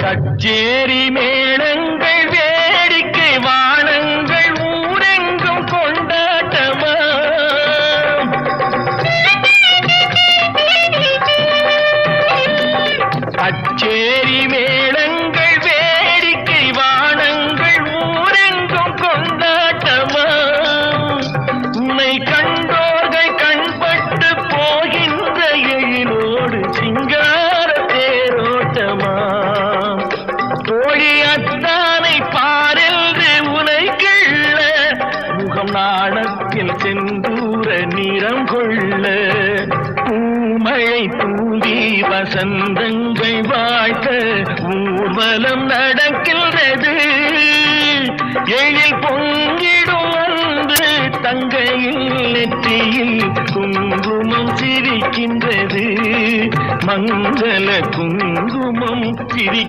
கச்சேரி மேளங்கள் வேடிக்கை வானங்கள் ஊரெங்கும் கொண்டாட்டமா கச்சேரி மேளங்கள் வேடிக்கை வானங்கள் ஊரெங்கும் கொண்டாட்டமா உன்னை கண்டோர்கள் கண்பட்டு போகின்ற எழிலோடு சிங்கார தேரோட்டமா தோழி அத்தானை பாரென்று உனை கிள்ள முகம் நாணத்தில் செந்தூர நிறம் கொள்ள பூமழை தூவி வசந்தங்கள் வாழ்த்த ஊர்வலம் நடக்கின்றது எழில் பொங்கிடும் அன்று தங்கையில் நெற்றியில் குங்குமம் சிரிக்கின்றது மங்கள குங்குமம் சிரி